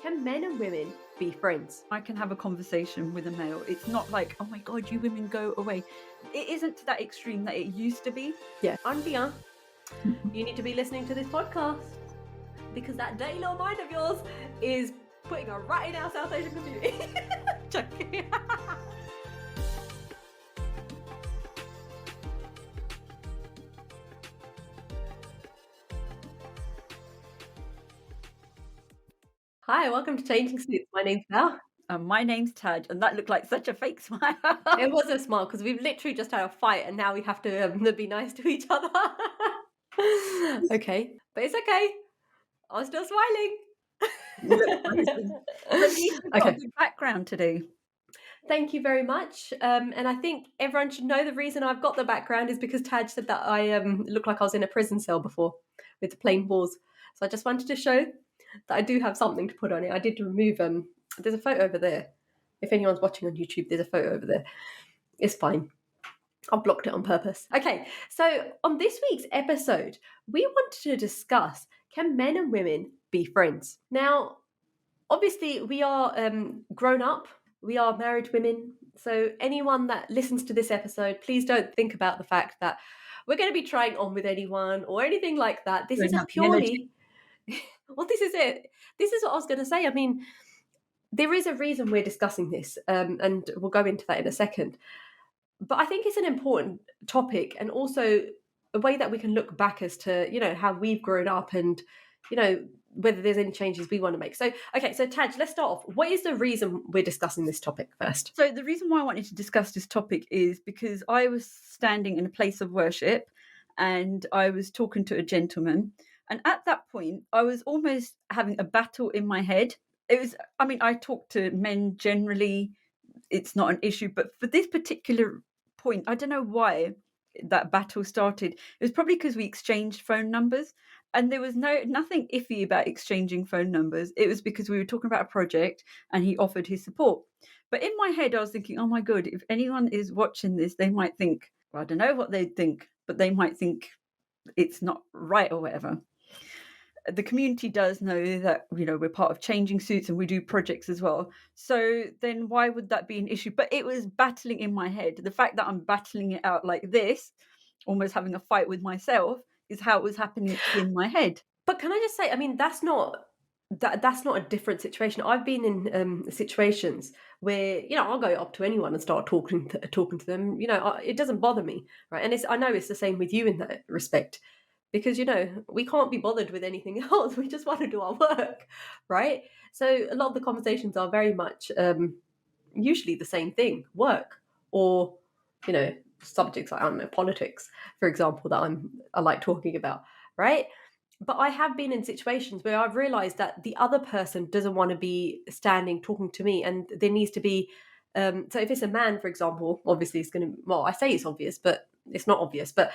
Can men and women be friends? I can have a conversation with a male. It's not like, oh my God, you women go away. It isn't to that extreme that it used to be. Yeah. Auntie, you need to be listening to this podcast because that dirty little mind of yours is putting a rat in our South Asian community. Joking. Hi, welcome to Changing Suits. My name's Bal. My name's Taj, and that looked like such a fake smile. It was a smile because we've literally just had a fight and now we have to be nice to each other. Okay, but it's okay. I'm still smiling. You look amazing. But at least you've got a good background today. Thank you very much. And I think everyone should know the reason I've got the background is because Taj said that I looked like I was in a prison cell before with the plain walls. So I just wanted to show that I do have something to put on it. I did remove there's a photo over there. If anyone's watching on YouTube, there's a photo over there. It's fine. I blocked it on purpose. Okay, so on this week's episode, we wanted to discuss, can men and women be friends? Now, obviously, we are grown up. We are married women. So anyone that listens to this episode, please don't think about the fact that we're going to be trying on with anyone or anything like that. This is a purely... Well, this is it. This is what I was going to say. I mean, there is a reason we're discussing this, and we'll go into that in a second. But I think it's an important topic and also a way that we can look back as to, how we've grown up and, whether there's any changes we want to make. So, okay, so Taj, let's start off. What is the reason we're discussing this topic first? So the reason why I wanted to discuss this topic is because I was standing in a place of worship and I was talking to a gentleman. And at that point, I was almost having a battle in my head. I talk to men generally. It's not an issue. But for this particular point, I don't know why that battle started. It was probably because we exchanged phone numbers. And there was nothing iffy about exchanging phone numbers. It was because we were talking about a project and he offered his support. But in my head, I was thinking, oh my God, if anyone is watching this, they might think, well, I don't know what they'd think, but they might think it's not right or whatever. The community does know that, we're part of Changing Suits and we do projects as well. So then why would that be an issue? But it was battling in my head. The fact that I'm battling it out like this, almost having a fight with myself, is how it was happening in my head. But can I just say, I mean, that's not a different situation. I've been in situations where, I'll go up to anyone and start talking to them. It doesn't bother me, right? And I know it's the same with you in that respect. Because, we can't be bothered with anything else. We just want to do our work, right? So a lot of the conversations are very much usually the same thing, work, or, subjects like, I don't know, politics, for example, that I like talking about, right? But I have been in situations where I've realized that the other person doesn't want to be standing talking to me, and there needs to be, so if it's a man, for example, obviously it's going to, well, I say it's obvious, but it's not obvious, but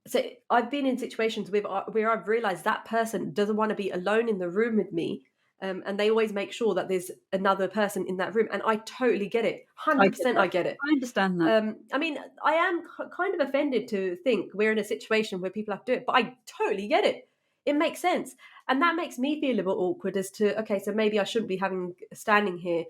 so I've been in situations where I've realized that person doesn't want to be alone in the room with me. And they always make sure that there's another person in that room. And I totally get it. 100% I get it. I understand that. I am kind of offended to think we're in a situation where people have to do it, but I totally get it. It makes sense. And that makes me feel a bit awkward as to, okay, so maybe I shouldn't be standing here.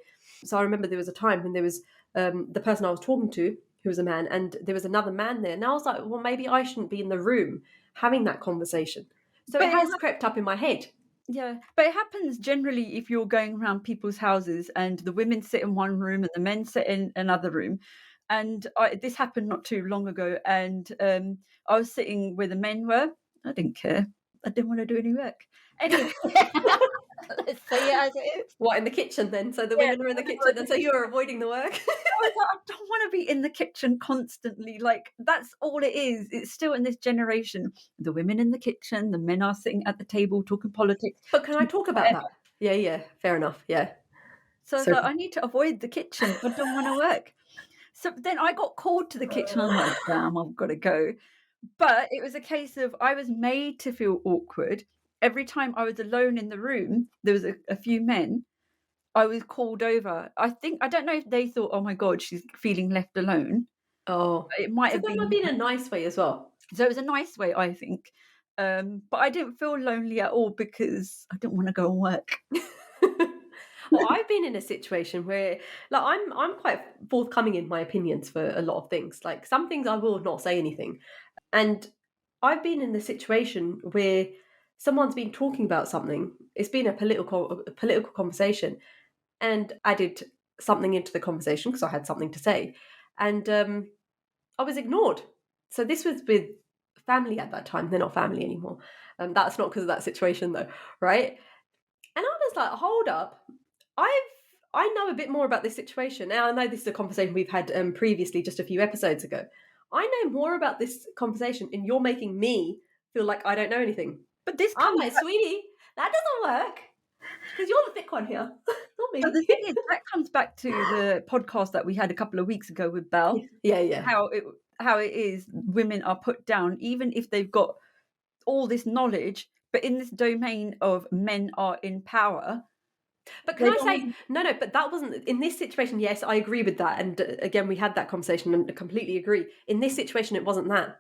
So I remember there was a time when there was the person I was talking to, who was a man, and there was another man there. And I was like, well, maybe I shouldn't be in the room having that conversation. So it has crept up in my head. Yeah, but it happens generally if you're going around people's houses and the women sit in one room and the men sit in another room. And this happened not too long ago. And I was sitting where the men were. I didn't care. I didn't want to do any work. Anyway, let's say it as it is. What, in the kitchen then? So the women were in the kitchen, and so you were avoiding the work? I don't want to be in the kitchen constantly. Like, that's all it is. It's still in this generation. The women in the kitchen, the men are sitting at the table talking politics. But can I talk about that? Yeah, fair enough, yeah. So I need to avoid the kitchen. I don't want to work. So then I got called to the kitchen. I'm like, damn, I've got to go. But it was a case of I was made to feel awkward. Every time I was alone in the room, there was a few men, I was called over. I don't know if they thought, oh my God, she's feeling left alone. Oh, it might have been a nice way as well. So it was a nice way, I think. But I didn't feel lonely at all because I didn't want to go and work. been in a situation where, like, I'm quite forthcoming in my opinions for a lot of things. Like, some things I will not say anything, and I've been in the situation where someone's been talking about something. It's been a political conversation, and added something into the conversation because I had something to say, and I was ignored. So this was with family at that time. They're not family anymore. That's not because of that situation though, right? And I was like, hold up. I've I know a bit more about this situation. Now I know this is a conversation we've had previously, just a few episodes ago. I know more about this conversation, and you're making me feel like I don't know anything. But this I'm comes like, back, sweetie, that doesn't work because you're the thick one here, not but me. the thing is, that comes back to the podcast that we had a couple of weeks ago with Bal, Yeah, yeah. how it is women are put down even if they've got all this knowledge, but in this domain of men are in power, But can they I don't say, want. no, no, but that wasn't in this situation. Yes, I agree with that. And again, we had that conversation and I completely agree. In this situation, it wasn't that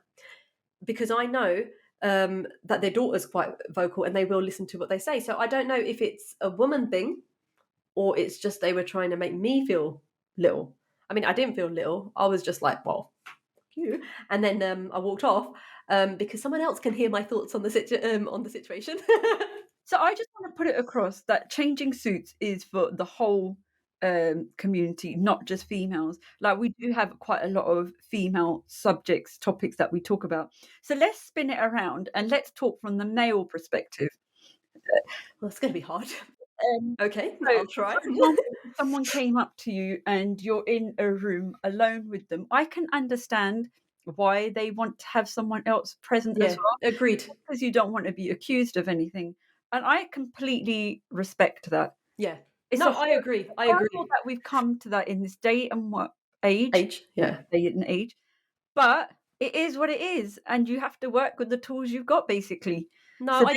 because I know that their daughter's quite vocal and they will listen to what they say. So I don't know if it's a woman thing or it's just they were trying to make me feel little. I mean, I didn't feel little. I was just like, well, fuck you. And then I walked off because someone else can hear my thoughts on the situation. So I just want to put it across that changing suits is for the whole community, not just females. Like, we do have quite a lot of female subjects, topics that we talk about. So let's spin it around and let's talk from the male perspective. Well, it's going to be hard. Um, Okay, so, I'll try. for example, if someone came up to you and you're in a room alone with them, I can understand why they want to have someone else present as Yeah, well, agreed. because you don't want to be accused of anything. And I completely respect that. Yeah. It's No, a I agree. I horrible agree. that we've come to that in this day and what age, Age, yeah. day and age, but it is what it is, and you have to work with the tools you've got, basically. No, So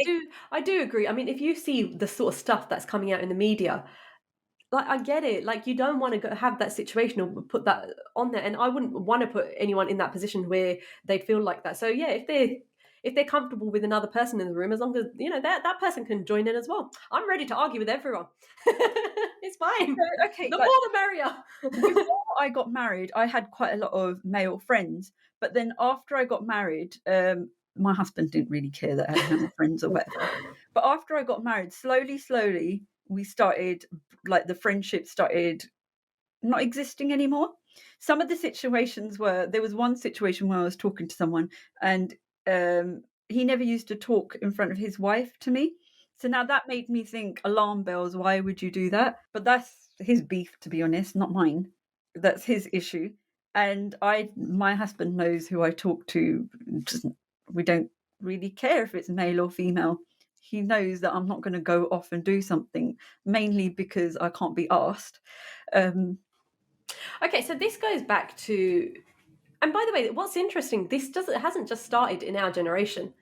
I do agree. I mean, if you see the sort of stuff that's coming out in the media, like I get it. Like you don't want to go, have that situation or put that on there, and I wouldn't want to put anyone in that position where they'd feel like that. So yeah, if they're comfortable with another person in the room, as long as that person can join in as well. I'm ready to argue with everyone. It's fine. okay, The more like, the merrier. before I got married, I had quite a lot of male friends, but then after I got married, my husband didn't really care that I had male friends or whatever. But after I got married, slowly, we started, like, the friendship started not existing anymore. Some of the situations were, there was one situation where I was talking to someone and he never used to talk in front of his wife to me. So now that made me think, alarm bells, why would you do that? But that's his beef, to be honest, not mine. That's his issue. And my husband knows who I talk to. Just, we don't really care if it's male or female. He knows that I'm not going to go off and do something, mainly because I can't be asked. Um, Okay, so this goes back to, and by the way, what's interesting, it hasn't just started in our generation.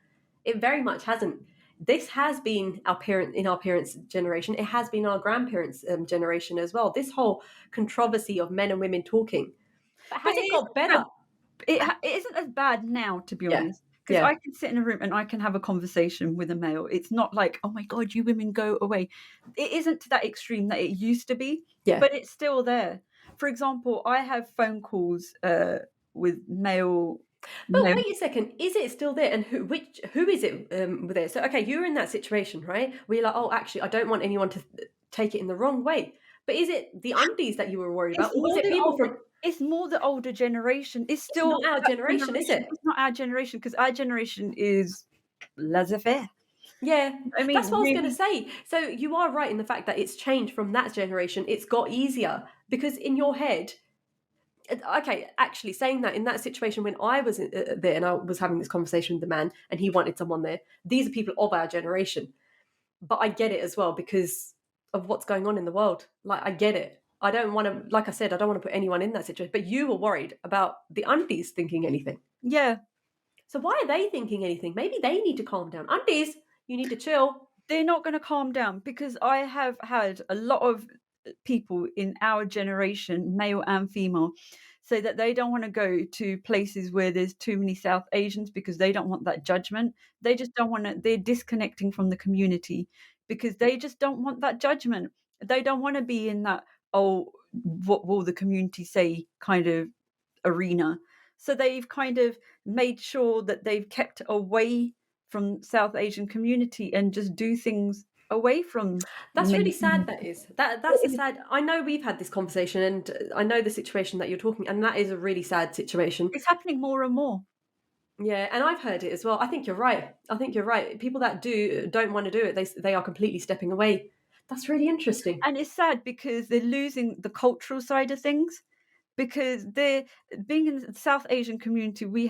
It very much hasn't. This has been in our parents' generation. It has been our grandparents' generation as well. This whole controversy of men and women talking. But but has it got better? it isn't as bad now, to be Yeah, honest, because yeah, I can sit in a room and I can have a conversation with a male. It's not like, oh my god, you women go away. It isn't to that extreme that it used to be, yeah. but it's still there. For example, I have phone calls with But male. wait a second, is it still there? And who is it there? So okay, you're in that situation, right? Where you're like, oh, actually, I don't want anyone to take it in the wrong way. But is it the undies that you were worried It's about, or was more it the people older. from? It's more the older generation. It's It's still not our that generation, is generation. it? It's not our generation, because our generation is laissez-faire. Yeah, I that's mean, what I was going to really. say. So you are right in the fact that it's changed from that generation. It's got easier because in your head, okay, actually saying that in that situation when I was there and I was having this conversation with the man and he wanted someone there, these are people of our generation. But I get it as well because of what's going on in the world. Like I get it. I don't want to, like I said, I don't want to put anyone in that situation. But you were worried about the aunties thinking anything. Yeah, So why are they thinking anything? Maybe they need to calm down. Aunties, you need to chill. they're not going to calm down, because I have had a lot of people in our generation, male and female, say that they don't want to go to places where there's too many South Asians because they don't want that judgment. They just don't want to, they're disconnecting from the community because they just don't want that judgment. They don't want to be in that, oh, what will the community say kind of arena. So they've kind of made sure that they've kept away from South Asian community and just do things away from That's really sad. mainstream. That is that's a sad. I know we've had this conversation, and I know the situation that you're talking, and that is a really sad situation. It's happening more and more. Yeah, and I've heard it as well. I think you're right. I think you're right. People that don't want to do it, they are completely stepping away. That's really interesting. And it's sad because they're losing the cultural side of things. Because they're being in the South Asian community, we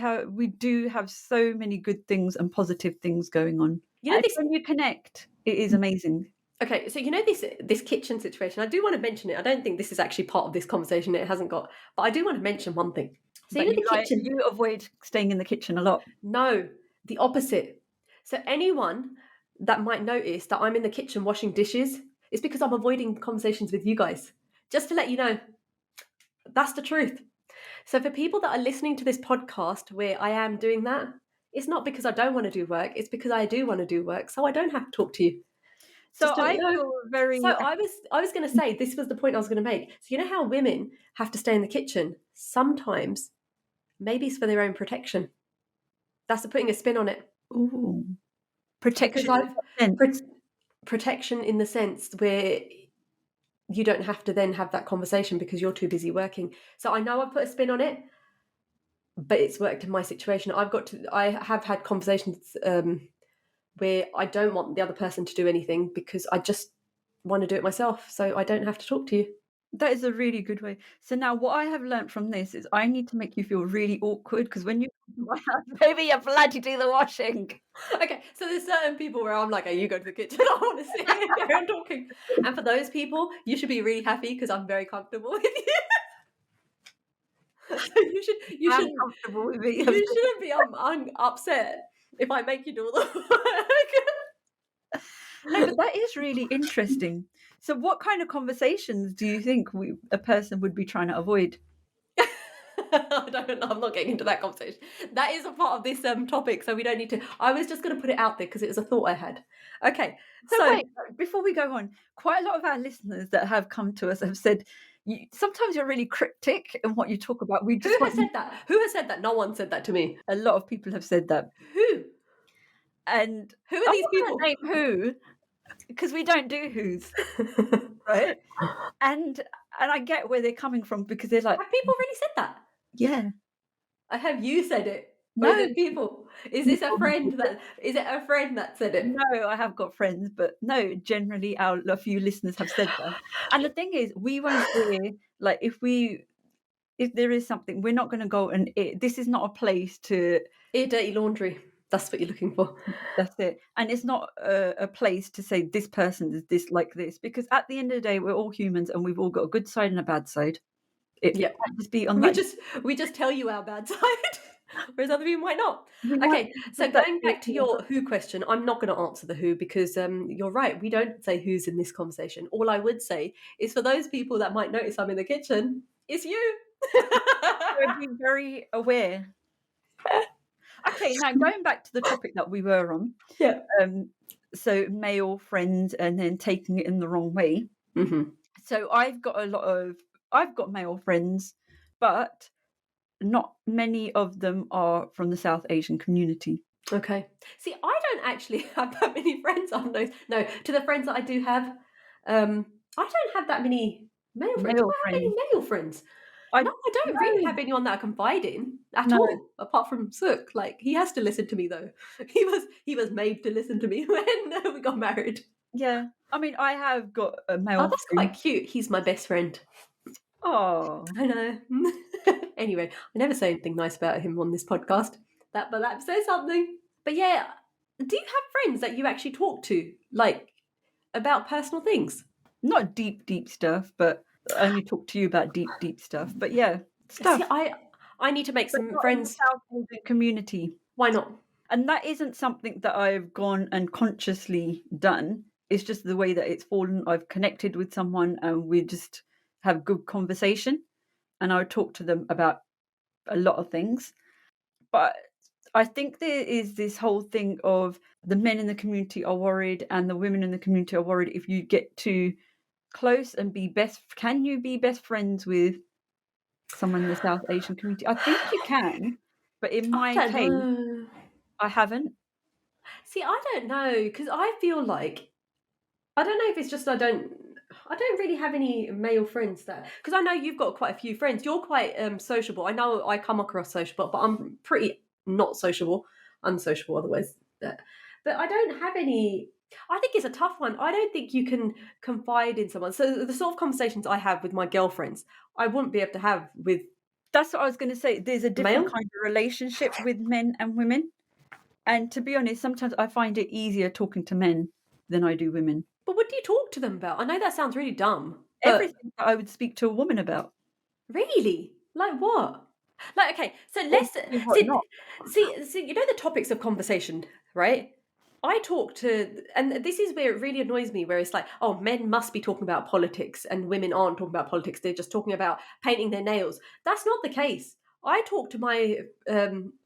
do have so many good things and positive things going on. You know And this. when you connect, it is amazing. Okay, so you know this kitchen situation. I do want to mention it. I don't think this is actually part of this conversation. It hasn't got, but I do want to mention one thing. So you But know the kitchen. you avoid staying in the kitchen a lot. No, the opposite. So anyone that might notice that I'm in the kitchen washing dishes, it's because I'm avoiding conversations with you guys. Just to let you know, that's the truth. So for people that are listening to this podcast where I am doing that, it's not because I don't want to do work, it's because I do want to do work, so I don't have to talk to you. So Just to let I you know. feel very So I was going to say this was the point I was going to make. So you know how women have to stay in the kitchen? Sometimes maybe it's for their own protection. That's the putting a spin on it. ooh, Because protection in I've what sense? protection in the sense where you don't have to then have that conversation because you're too busy working. So I know I've put a spin on it, but it's worked in my situation. I have had conversations where I don't want the other person to do anything because I just want to do it myself, so I don't have to talk to you. That is a really good way. So now what I have learnt from this is I need to make you feel really awkward because when you come to my house, maybe you're bloody do the washing. Okay, so there's certain people where I'm like, "Hey, you go to the kitchen. I want to sit here and talking." And for those people, you should be really happy because I'm very comfortable with you. So you I'm shouldn't comfortable with it. you shouldn't be upset if I make you do all the work. No, but that is really interesting. So what kind of conversations do you think a person would be trying to avoid? I don't know. I'm not getting into that conversation. That is a part of this topic, so we don't need to. I was just going to put it out there because it was a thought I had. Okay, So so wait, before we go on, quite a lot of our listeners that have come to us have said, sometimes you're really cryptic in what you talk about. We who just has want said that? Who has said that? No one said that to me. a lot of people have said that. Who? And Who are I'm these not people? going to name who, because we don't do who's, right? And I get where they're coming from because they're like, Have people really said that? yeah, I have you said it, or is no, it people? Is this a people. friend that? Is it a friend that said it? No, I have got friends, but no, generally a few listeners have said that. And the thing is, we won't hear like if there is something, we're not going to go and this is not a place to. Ear dirty laundry. That's what you're looking for. That's it, and it's not a place to say this person is this like this because at the end of the day, we're all humans and we've all got a good side and a bad side. It Yeah, might just be on we that. just we just tell you our bad side, whereas other people might not. We might Okay, so put that going to back to it. your who question, I'm not going to answer the who because you're right. We don't say who's in this conversation. All I would say is for those people that might notice I'm in the kitchen, it's you. We're being very aware. Okay, now going back to the topic that we were on, Yeah. so male friends and then taking it in the wrong way. Mm-hmm. So I've got male friends, but not many of them are from the South Asian community. Okay. See, I don't actually have that many friends on those. No, to the friends that I do have, I don't have that many male friends. Do Male I have any friends. male friends? I No, I don't really no, have anyone that I confide in at no, all, apart from Sook. Like he has to listen to me though. He was made to listen to me when we got married. yeah. I mean, I have got a Oh, male that's friend. quite cute. He's my best friend. Oh, I know. Anyway, I never say anything nice about him on this podcast. But that says something. But yeah, do you have friends that you actually talk to, like about personal things? not deep, deep stuff, but I only talk to you about deep, deep stuff. But yeah, See, stuff. I need to make But some not in the friends. South Asian community. Why not? And that isn't something that I've gone and consciously done. It's just the way that it's fallen. I've connected with someone and we just have good conversation. And I would talk to them about a lot of things. But I think there is this whole thing of the men in the community are worried and the women in the community are worried if you get too close and can you be best friends with someone in the South Asian community? I think you can, but in I my don't case, know. I haven't. See, I don't know because I feel like I don't know if it's just I don't really have any male friends that because I know you've got quite a few friends. You're quite sociable. I know I come across sociable, but I'm pretty not sociable, unsociable otherwise. But I don't have any. I think it's a tough one. I don't think you can confide in someone. So the sort of conversations I have with my girlfriends, I wouldn't be able to have with That's what I was going to say. There's a a different male. kind of relationship with men and women. And to be honest, sometimes I find it easier talking to men than I do women. But what do you talk to them about? I know that sounds really dumb, but Everything that I would speak to a woman about, really? Like what? Like okay, so or let's maybe what see not. see you know the topics of conversation, right? I talk to and this is where it really annoys me where it's like, oh, men must be talking about politics and women aren't talking about politics. They're just talking about painting their nails. That's not the case. I talk to my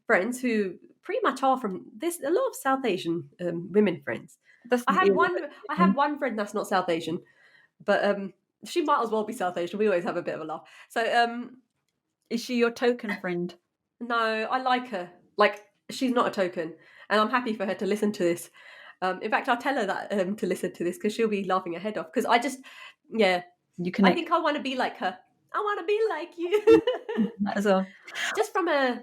friends who pretty much are from there's a lot of South Asian women friends. That's I an have one I have irrelevant. one friend that's not South Asian, but she might as well be South Asian. We always have a bit of a laugh. So Is she your token friend? no, I like her. Like she's not a token, and I'm happy for her to listen to this. In fact, I'll tell her that to listen to this because she'll be laughing her head off. Because I just, yeah, You I connect think I want to be like her. I want to be like you. with that as well. Just from a,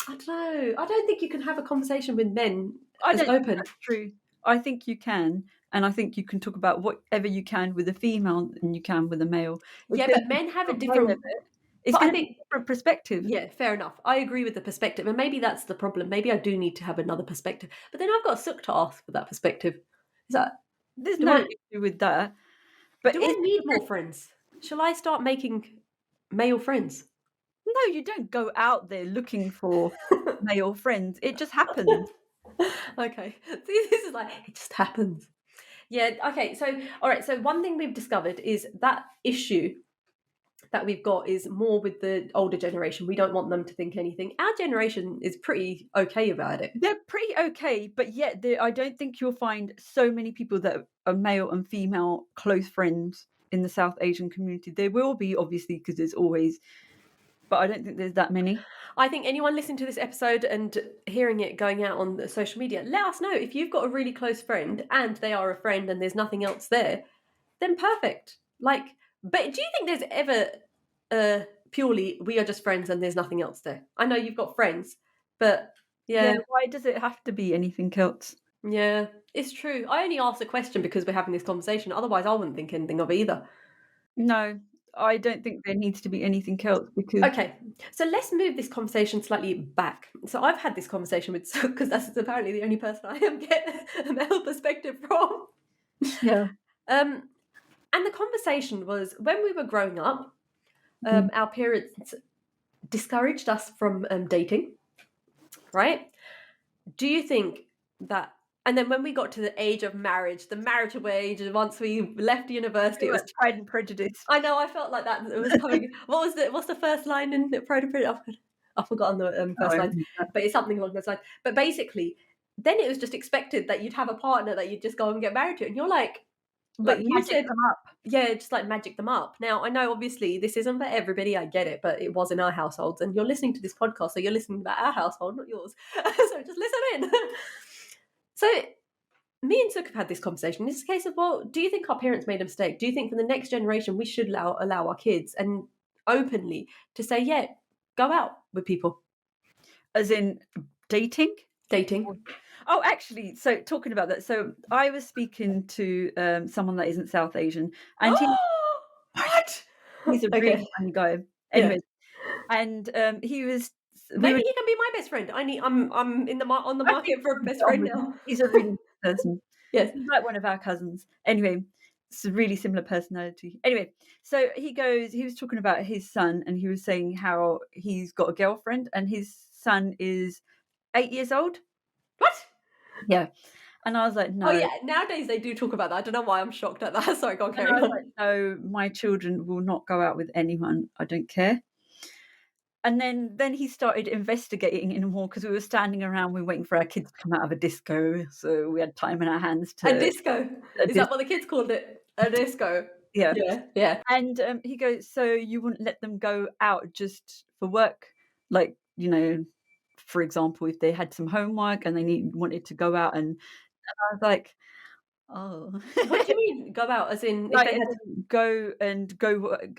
I don't know. I don't think you can have a conversation with men I as don't think open. that's true. I think you can, and I think you can talk about whatever you can with a female and you can with a male. It's Yeah, going to but be men a have a different way of different. it. It's But I going to be think, a different perspective. yeah, fair enough. I agree with the perspective, and maybe that's the problem. Maybe I do need to have another perspective. But then I've got a sook to ask for that perspective. Is that There's do no I issue with that. But do is I need it, more friends? Shall I start making male friends? no, you don't go out there looking for male friends. It just happens. Okay. See, this is like it just happens. Yeah, okay. So all right, so one thing we've discovered is that issue that we've got is more with the older generation. We don't want them to think anything. Our generation is pretty okay about it. They're pretty okay, but yet I don't think you'll find so many people that are male and female close friends in the South Asian community. There will be, obviously, because there's always, but I don't think there's that many. I think anyone listening to this episode and hearing it going out on the social media, let us know if you've got a really close friend and they are a friend and there's nothing else there, then perfect. Like, but do you think there's ever purely we are just friends and there's nothing else there? I know you've got friends, but Yeah, yeah, why does it have to be anything else? yeah, it's true. I only asked a question because we're having this conversation. Otherwise, I wouldn't think anything of either. No, I don't think there needs to be anything else because, Okay, so let's move this conversation slightly back. So I've had this conversation with because that's apparently the only person I am get a male perspective from. yeah. Um, and the conversation was when we were growing up, Mhm. our parents discouraged us from dating, right? Do you think that? And then when we got to the age of marriage, the marital age, and once we left university, Feel it like was. Pride and Prejudice. I know I felt like that. It was coming. What was the? What's the first line in Pride and Prejudice? I've forgotten the Oh, first I lines, remember that. but it's something along those lines. But basically, then it was just expected that you'd have a partner that you'd just go and get married to, and you're Like but you magic said, them up. yeah, just like magic them up. Now I know obviously this isn't for everybody. I get it, but it was in our households, and you're listening to this podcast, so you're listening about our household, not yours. So just listen in. So me and Suk have had this conversation. It's a case of, well, do you think our parents made a mistake? Do you think for the next generation we should allow our kids and openly to say, yeah, go out with people, As in dating? dating? Oh, actually, so talking about that, so I was speaking to someone that isn't South Asian, and What? he's a really Okay, funny guy. yeah. Anyway, and we Maybe were. he can be my best friend. I'm in the on the I think market for a he's best friend obvious. now. He's a really nice person. Yes. He's like one of our cousins. Anyway, it's a really similar personality. Anyway, so he was talking about his son, and he was saying how he's got a girlfriend, and his son is 8 years old. What? Yeah. And I was like, Oh no. yeah. Nowadays they do talk about that. I don't know why I'm shocked at that. Sorry, go on, And I carry was like, on. no, my children will not go out with anyone. I don't care. And then he started investigating it more because we were standing around, we were waiting for our kids to come out of a disco, so we had time in our hands A to disco. a Is dis- that what the kids called it? A disco. Yeah. Yeah. And he goes, so you wouldn't let them go out just for work? Like, for example, if they had some homework and wanted to go out, and I was like, oh. What do you mean go out? As in, if Like, they as had, in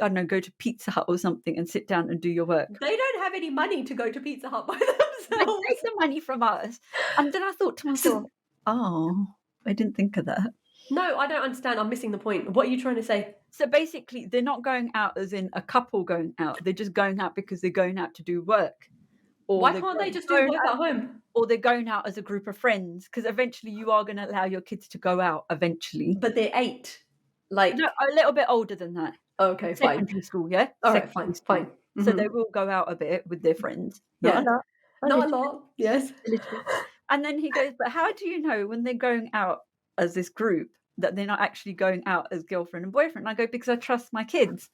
I don't know, go to Pizza Hut or something and sit down and do your work. they don't have any money to go to Pizza Hut by Like, themselves. take the money from us. And then I thought to myself, oh, I didn't think of that. No, I don't understand. I'm missing the point. What are you trying to say? So basically, they're not going out as in a couple going out. They're just going out because they're going out to do work, or Why they're can't they just do going work out, at home? or they're going out as a group of friends. Because eventually, you are going to allow your kids to go out. Eventually, But they're 8. no, Like, a little bit older than that. okay, fine. Secondary school, yeah, All right, secondary fine, school. fine. So they Mhm. will go out a bit with their friends. Not a Yeah. lot, a Not little a bit, lot. Yes. a little bit. And then he goes, but how do you know when they're going out as this group that they're not actually going out as girlfriend and boyfriend? I go, because I trust my kids.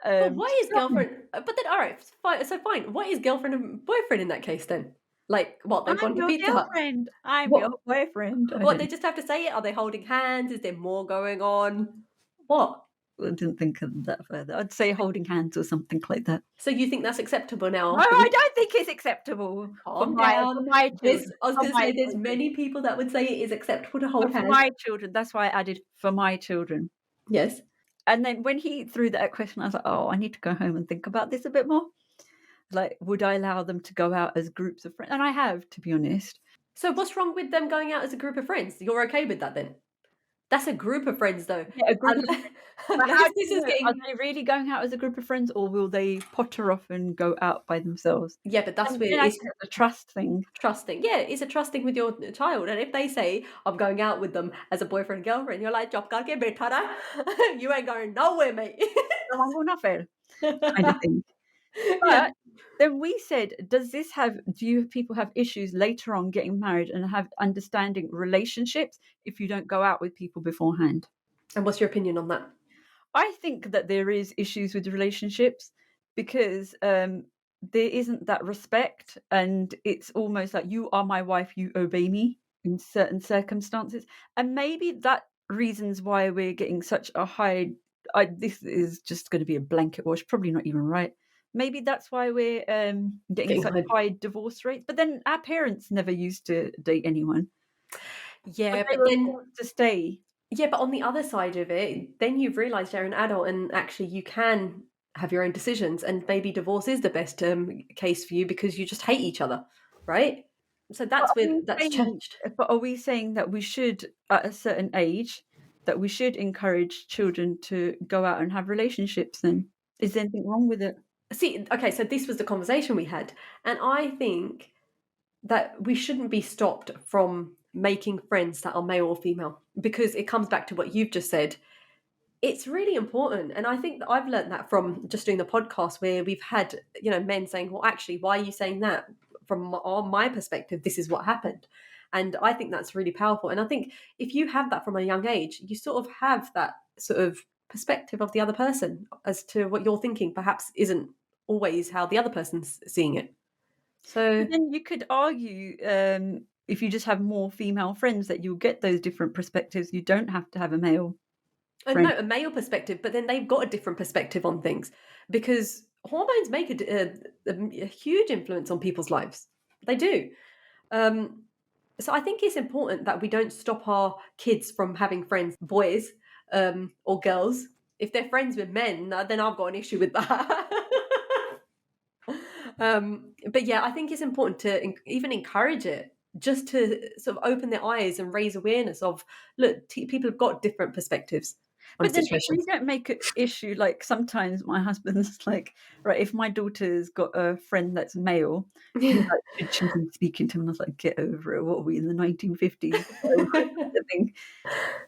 But what To is tell me, girlfriend? But then, all right, fine. So fine. What is girlfriend and boyfriend in that case then? Like, what they've I'm gone to your Pizza Hut? girlfriend. I'm What? your boyfriend. I What? don't They know. just have to say it? Are they holding hands? Is there more going on? What? I didn't think of that further. I'd say holding hands or something like that. So you think that's acceptable No, now? After I we don't think it's acceptable for calm my for down. my There's, children. I was For going to my say, there's children. many people that would say it is acceptable to hold For hands. my children. That's why I added for my children. Yes. And then when he threw that question, I was like, oh, I need to go home and think about this a bit more. Like, would I allow them to go out as groups of friends? And I have, to be honest. So what's wrong with them going out as a group of friends? You're okay with that then? That's a group of friends, though. Yeah, a group of. Unless, But how unless do this you is know? Are getting. they really going out as a group of friends, or will they potter off and go out by themselves? Yeah, but that's And where then I it's think it's a trust thing. trusting. Yeah, it's a trusting with your child. And if they say, I'm going out with them as a boyfriend and girlfriend, you're like, Job get better. You ain't going nowhere, mate. "Oh, I'm not fair," kind of thing. Yeah. But then we said, do you people have issues later on getting married and have understanding relationships if you don't go out with people beforehand? And what's your opinion on that? I think that there is issues with relationships because there isn't that respect, and it's almost like you are my wife, you obey me in certain circumstances, and maybe that reasons why we're getting such a high. This is just going to be a blanket wash, probably not even right. Maybe that's why we're getting Getting such high. high divorce rates. But then our parents never used to date anyone, but Yeah, they but were then forced to stay. yeah, but on the other side of it, then you've realised you're an adult and actually you can have your own decisions, and maybe divorce is the best case for you because you just hate each other, right? So But that's where that's changed. are we saying that we should, at a certain age, that we should encourage children to go out and have relationships then? Is there anything wrong with it? See, okay, so this was the conversation we had, and I think that we shouldn't be stopped from making friends that are male or female because it comes back to what you've just said. It's really important, and I think that I've learned that from just doing the podcast where we've had men saying, well, actually, why are you saying that? From my perspective, this is what happened. And I think that's really powerful, and I think if you have that from a young age, you sort of have that sort of perspective of the other person as to what you're thinking perhaps isn't always how the other person's seeing it. But So then you could argue, if you just have more female friends, that you'll get those different perspectives. You don't have to have a male and friend. no, a male perspective, but then they've got a different perspective on things because hormones make a huge influence on people's lives. They do. Um, so I think it's important that we don't stop our kids from having friends, boys or girls. If they're friends with men, then I've got an issue with that. But yeah, I think it's important to even encourage it, just to sort of open their eyes and raise awareness of, look, people have got different perspectives on But then if we situations. don't make an issue, like sometimes my husband's like, right, if my daughter's got a friend that's male, he's like, and she's been speaking to him, and I was like, get over it. What are we in the 1950s? Get over it, kind of thing.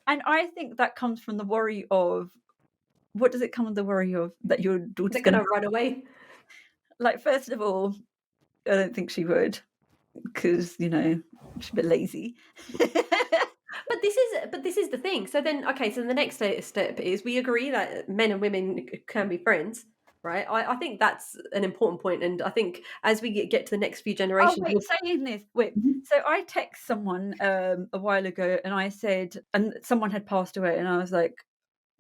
And I think that comes from the worry of, what does it come with the worry of that your daughter's They're going to, gonna run away. like, first of all, I don't think she would, because, she's a bit lazy. But this is the thing. So then, okay, so the next step is we agree that men and women can be friends, right? I think that's an important point, and I think as we get to the next few Oh, generations, wait, saying this, wait. Mhm. So I text someone a while ago, and I said, and someone had passed away, and I was like,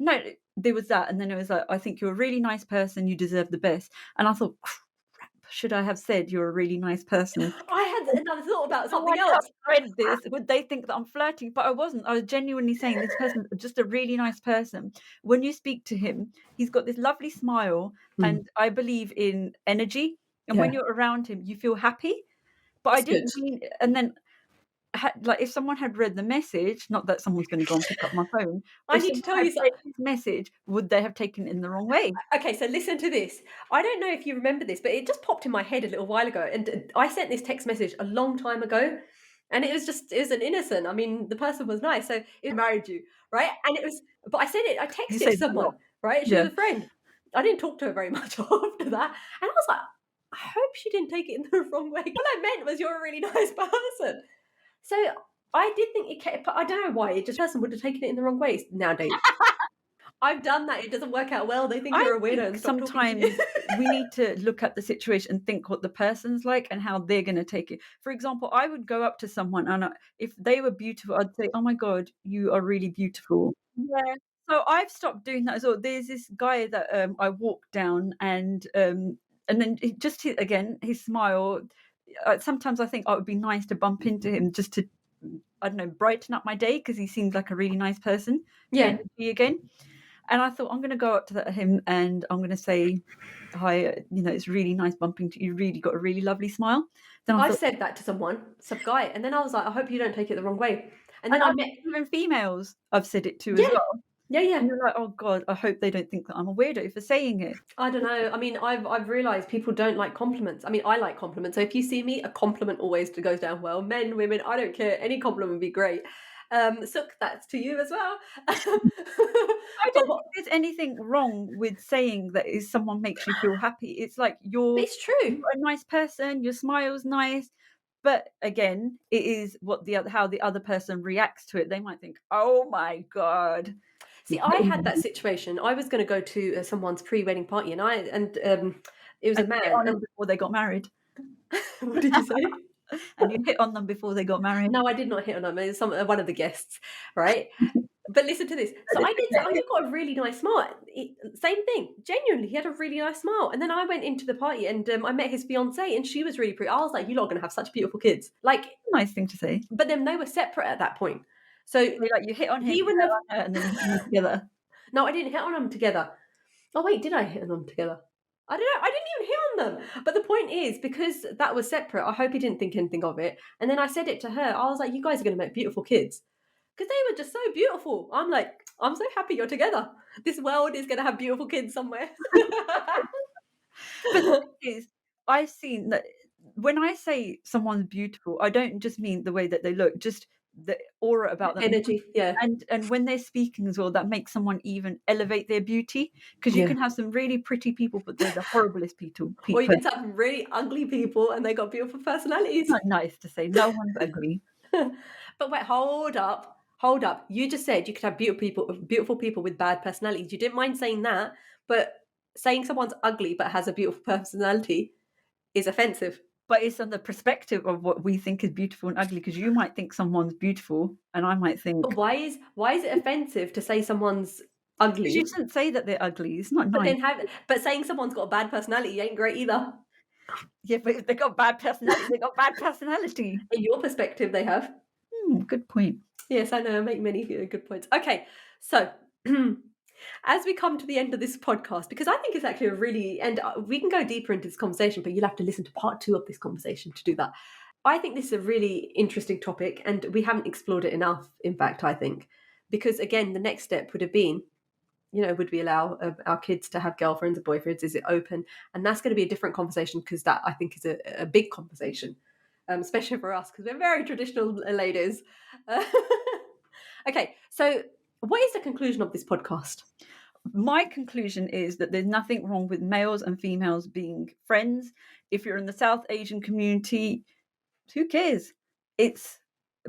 no, there was that, and then it was like, I think you're a really nice person, you deserve the best. And I thought, crap, should I have said you're a really nice person? I had another thought about something Someone else else. read this, would they think that I'm flirting? But I wasn't. I was genuinely saying this person's just a really nice person. When you speak to him, he's got this lovely smile, Mm, and I believe in energy. And when yeah, you're around him, you feel happy. But I that's good. didn't mean, and then like if someone had read the message, not that someone's going to go and pick up my phone, but I if need to someone tell had you read something. his message, would they have taken it in the wrong way? Okay, so listen to this. I don't know if you remember this, but it just popped in my head a little while ago. And I sent this text message a long time ago. And it was an innocent. I mean, the person was nice. So it married you, right? And it was, but I You texted it say to that a someone, lot. right? She was Yeah. a friend. I didn't talk to her very much after that. And I was like, I hope she didn't take it in the wrong way. All I meant was you're a really nice person. So I did think it kept, I don't know why, it just person would have taken it in the wrong way nowadays. I've done that. It doesn't work out well. They think I you're a weirdo think and stop talking to you. sometimes we need to look at the situation and think what the person's like and how they're going to take it. For example, I would go up to someone and if they were beautiful, I'd say, "Oh my God, you are really beautiful." Yeah. So I've stopped doing that as well. There's this guy that I walked down and then again his smile. Sometimes I think it would be nice to bump into him just to I don't know brighten up my day because he seems like a really nice person. Yeah, Energy again. And I thought I'm going to go up to him and I'm going to say, "Hi, it's really nice bumping to you. You really got a really lovely smile." Then I I've thought, said that to someone, some guy, and then I was like, I hope you don't take it the wrong way. And and then I I met, think even females, I've said it to as yeah, well. yeah, yeah. And you're like, "Oh God, I hope they don't think that I'm a weirdo for saying it." I don't know. I mean, I've realised people don't like compliments. I mean, I like compliments. So if you see me, a compliment always goes down well. Men, women, I don't care. Any compliment would be great. Sook, that's to you as well. I But don't think there's anything wrong with saying that if someone makes you feel happy. It's like it's true. you're a nice person, your smile's nice. But again, it is how the other person reacts to it. They might think, "Oh my God." See, I had that situation. I was going to go to someone's pre-wedding party, and it was a And you hit man. on them And before they got married. what did you say? And you hit on them before they got married. No, I did not hit on him. It was one of the guests, right? But listen to this. So But I it's did say, "Oh, okay. you've got a really nice smile." Same thing. Genuinely, he had a really nice smile. And then I went into the party and I met his fiancée, and she was really pretty. I was like, "You lot are gonna have such beautiful kids." Like, Nice thing to say. but then they were separate at that point. So So like you hit on him, he you wouldn't hit have. on her, and then you hit them together. No, I didn't hit on them together. Oh wait, did I hit on them together? I don't know. I didn't even hit on them. But the point is, because that was separate, I hope he didn't think anything of it. And then I said it to her. I was like, "You guys are gonna make beautiful kids." Because they were just so beautiful. I'm like, I'm so happy you're together. This world is going to have beautiful kids somewhere. But the thing is, I've seen that when I say someone's beautiful, I don't just mean the way that they look, just the aura about them. Energy, yeah. And when they're speaking as well, that makes someone even elevate their beauty. Because you Yeah. can have some really pretty people, but they're the horriblest Or you people. can have really ugly people and they got beautiful personalities. Not nice to say. No one's ugly. But wait, hold up. Hold up. You just said you could have beautiful people with bad personalities. You didn't mind saying that, but saying someone's ugly but has a beautiful personality is offensive. But it's on the perspective of what we think is beautiful and ugly, because you might think someone's beautiful, and I might But think, why is it offensive to say someone's because you ugly, shouldn't say that they're ugly. It's not nice. but saying someone's got a bad personality ain't great either. Yeah, but if they got bad personality, they got bad personality. In your perspective, they have. Good point. Yes, I know. I make many good points. Okay, so as we come to the end of this podcast, because I think it's actually a really, and we can go deeper into this conversation, but you'll have to listen to part 2 of this conversation to do that. I think this is a really interesting topic, and we haven't explored it enough, in fact, I think, because again, the next step would have been, would we allow our kids to have girlfriends or boyfriends? Is it open? And that's going to be a different conversation, because that I think is a big conversation, especially for us, because we're very traditional ladies. Okay, so what is the conclusion of this podcast? My conclusion is that there's nothing wrong with males and females being friends. If you're in the South Asian community, who cares?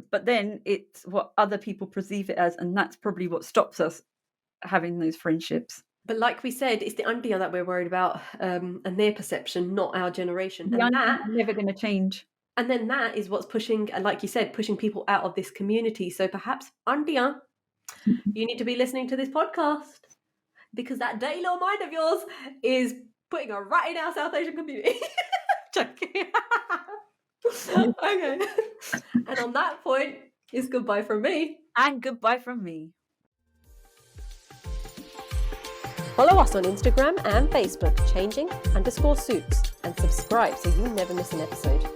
But then it's what other people perceive it as, and that's probably what stops us having those friendships. But like we said, it's the auntie that we're worried about, and their perception, not our generation. The aunties are never going to change. And then that is what's pushing, and like you said, pushing people out of this community. So perhaps auntie, you need to be listening to this podcast because that dirty little mind of yours is putting a rat in our South Asian community. Joking. Okay. And on that point, it's goodbye from me. And goodbye from me. Follow us on Instagram and Facebook, changing_suits, and subscribe so you never miss an episode.